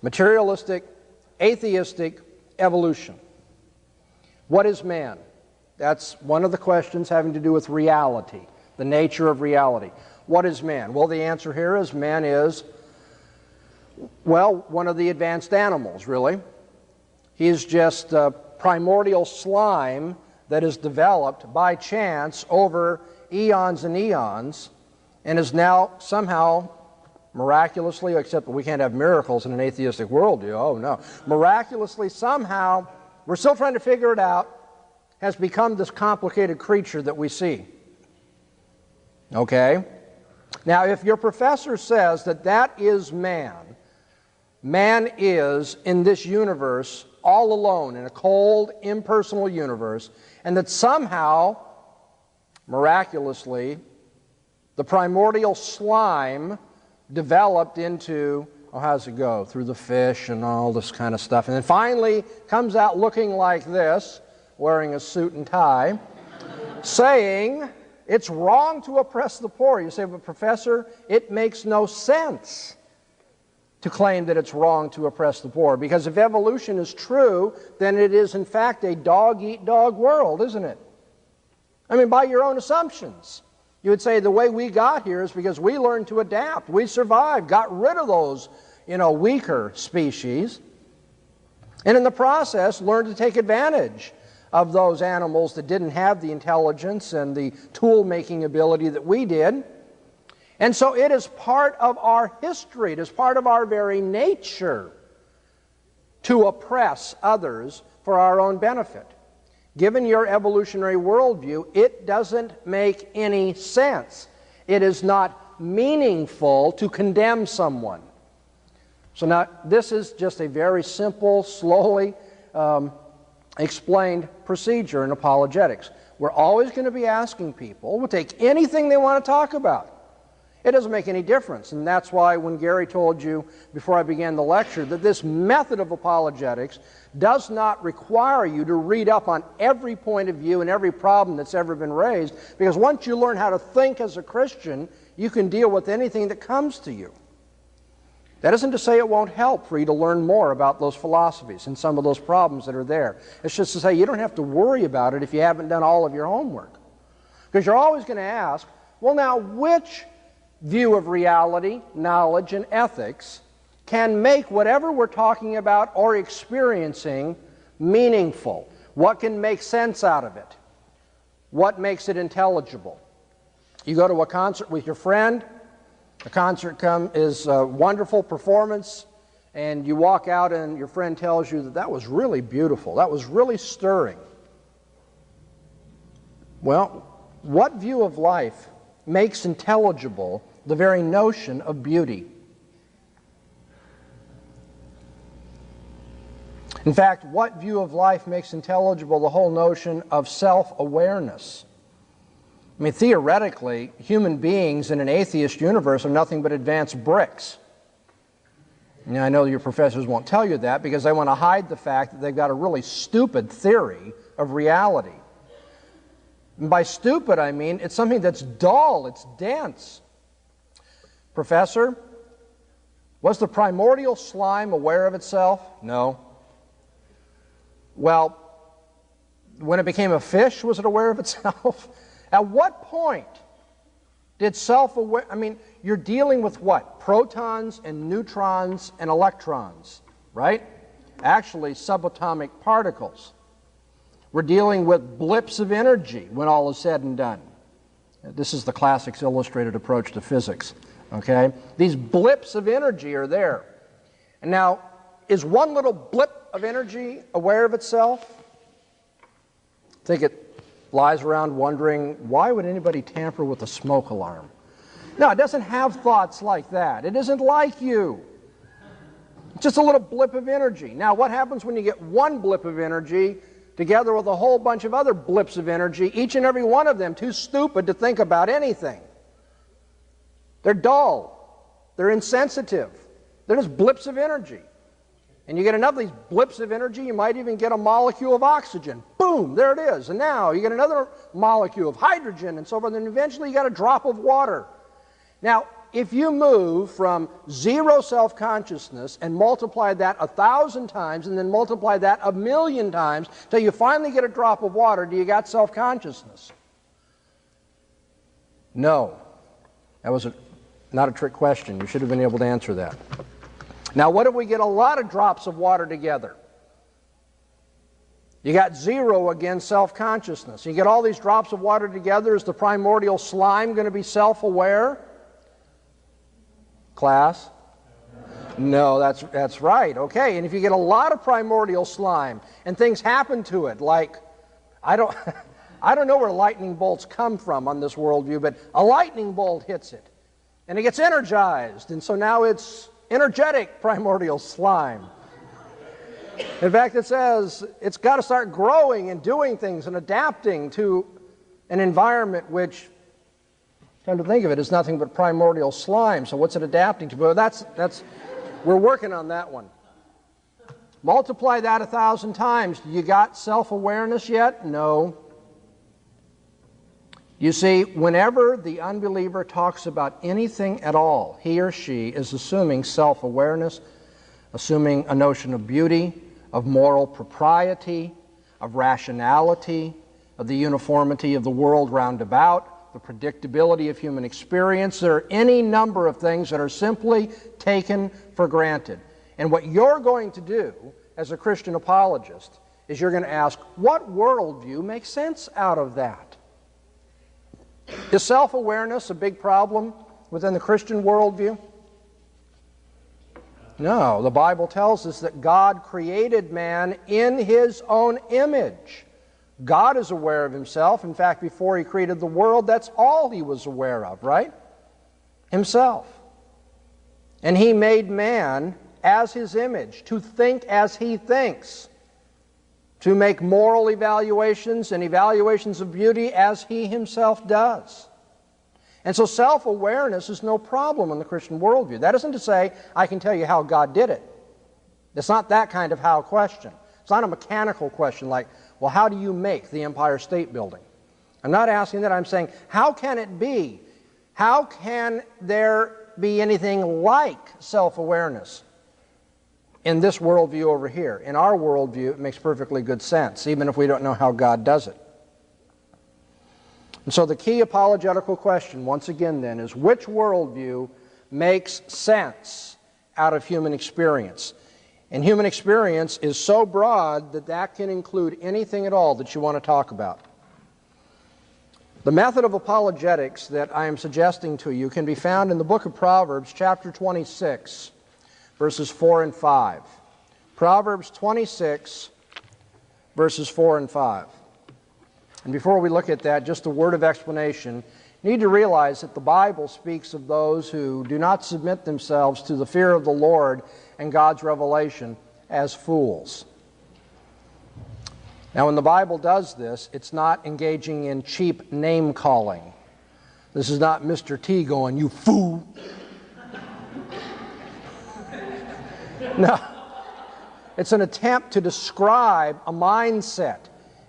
Materialistic, atheistic evolution. What is man? That's one of the questions having to do with reality, the nature of reality. What is man? Well, the answer here is man is, well, one of the advanced animals, really. He is just primordial slime that is developed by chance over eons and eons and is now somehow miraculously, except we can't have miracles in an atheistic worldview, oh no, miraculously somehow, we're still trying to figure it out, has become this complicated creature that we see. Okay? Now, if your professor says that that is man, man is in this universe all alone in a cold, impersonal universe, and that somehow, miraculously, the primordial slime developed into, oh, how does it go? Through the fish and all this kind of stuff. And then finally comes out looking like this, wearing a suit and tie, saying it's wrong to oppress the poor. You say, but Professor, it makes no sense to claim that it's wrong to oppress the poor, because if evolution is true, then it is in fact a dog-eat-dog world, isn't it? I mean, by your own assumptions. You would say the way we got here is because we learned to adapt. We survived, got rid of those, weaker species, and in the process learned to take advantage of those animals that didn't have the intelligence and the tool-making ability that we did. And so it is part of our history, it is part of our very nature to oppress others for our own benefit. Given your evolutionary worldview, it doesn't make any sense. It is not meaningful to condemn someone. So now, this is just a very simple, slowly explained procedure in apologetics. We're always going to be asking people, we'll take anything they want to talk about. It doesn't make any difference, and that's why when Gary told you before I began the lecture that this method of apologetics does not require you to read up on every point of view and every problem that's ever been raised, because once you learn how to think as a Christian, you can deal with anything that comes to you. That isn't to say it won't help for you to learn more about those philosophies and some of those problems that are there. It's just to say you don't have to worry about it if you haven't done all of your homework. Because you're always going to ask, well now, which view of reality, knowledge, and ethics can make whatever we're talking about or experiencing meaningful? What can make sense out of it? What makes it intelligible? You go to a concert with your friend, the concert is a wonderful performance, and you walk out and your friend tells you that that was really beautiful, that was really stirring. Well, what view of life makes intelligible the very notion of beauty? In fact, what view of life makes intelligible the whole notion of self-awareness? I mean, theoretically, human beings in an atheist universe are nothing but advanced bricks. Now, I know your professors won't tell you that because they want to hide the fact that they've got a really stupid theory of reality. And by stupid, I mean it's something that's dull, it's dense. Professor, was the primordial slime aware of itself? No. Well, when it became a fish, was it aware of itself? At what point did self-aware, I mean, you're dealing with what? Protons and neutrons and electrons, right? Actually, subatomic particles. We're dealing with blips of energy when all is said and done. This is the classics illustrated approach to physics, okay? These blips of energy are there. And now, is one little blip of energy aware of itself? I think it lies around wondering, why would anybody tamper with a smoke alarm? No, it doesn't have thoughts like that. It isn't like you. It's just a little blip of energy. Now, what happens when you get one blip of energy together with a whole bunch of other blips of energy, each and every one of them too stupid to think about anything? They're dull. They're insensitive. They're just blips of energy. And you get enough of these blips of energy, you might even get a molecule of oxygen. Boom, there it is. And now you get another molecule of hydrogen and so forth, and eventually you got a drop of water. Now, if you move from zero self-consciousness and multiply that 1,000 times and then multiply that 1,000,000 times till you finally get a drop of water, do you got self-consciousness? No. That was not a trick question. You should have been able to answer that. Now, what if we get a lot of drops of water together? You got zero, again, self-consciousness. You get all these drops of water together. Is the primordial slime going to be self-aware? Class? No, that's right. Okay, and if you get a lot of primordial slime and things happen to it, like, I don't know where lightning bolts come from on this worldview, but a lightning bolt hits it, and it gets energized, and so now it's energetic primordial slime. In fact, it says it's got to start growing and doing things and adapting to an environment which, come to think of it, is nothing but primordial slime. So what's it adapting to? But we're working on that one. Multiply that 1,000 times. You got self-awareness yet? No. You see, whenever the unbeliever talks about anything at all, he or she is assuming self-awareness, assuming a notion of beauty, of moral propriety, of rationality, of the uniformity of the world round about, the predictability of human experience. There are any number of things that are simply taken for granted. And what you're going to do as a Christian apologist is you're going to ask, what worldview makes sense out of that? Is self-awareness a big problem within the Christian worldview? No, the Bible tells us that God created man in His own image. God is aware of Himself. In fact, before He created the world, that's all He was aware of, right? Himself. And He made man as His image, to think as He thinks, to make moral evaluations and evaluations of beauty as He Himself does. And so self-awareness is no problem in the Christian worldview. That isn't to say I can tell you how God did it. It's not that kind of how question. It's not a mechanical question like, well, how do you make the Empire State Building? I'm not asking that. I'm saying, how can it be? How can there be anything like self-awareness in this worldview over here? In our worldview, it makes perfectly good sense, even if we don't know how God does it. And so the key apologetical question, once again then, is which worldview makes sense out of human experience? And human experience is so broad that that can include anything at all that you want to talk about. The method of apologetics that I am suggesting to you can be found in the book of Proverbs, chapter 26, verses 4 and 5. Proverbs 26, verses 4 and 5. And before we look at that, just a word of explanation. You need to realize that the Bible speaks of those who do not submit themselves to the fear of the Lord and God's revelation as fools. Now, when the Bible does this, it's not engaging in cheap name-calling. This is not Mr. T going, "You fool." No. It's an attempt to describe a mindset.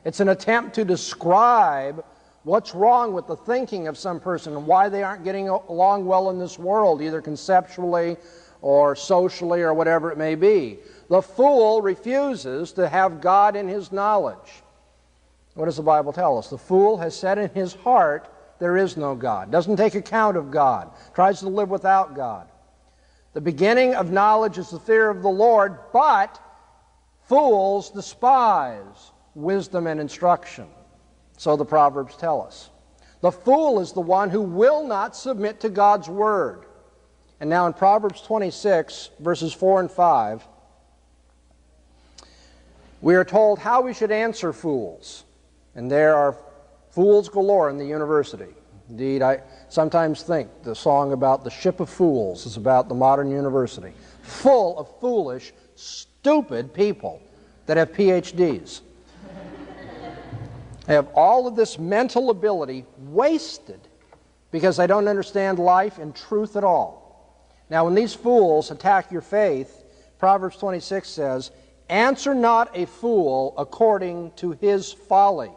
It's an attempt to describe what's wrong with the thinking of some person and why they aren't getting along well in this world, either conceptually or socially or whatever it may be. The fool refuses to have God in his knowledge. What does the Bible tell us? The fool has said in his heart, there is no God. Doesn't take account of God. Tries to live without God. The beginning of knowledge is the fear of the Lord, but fools despise wisdom and instruction. So the Proverbs tell us. The fool is the one who will not submit to God's word. And now in Proverbs 26, verses 4 and 5, we are told how we should answer fools. And there are fools galore in the university. Indeed, I sometimes think the song about the ship of fools is about the modern university, full of foolish, stupid people that have PhDs. They have all of this mental ability wasted because they don't understand life and truth at all. Now, when these fools attack your faith, Proverbs 26 says, "Answer not a fool according to his folly."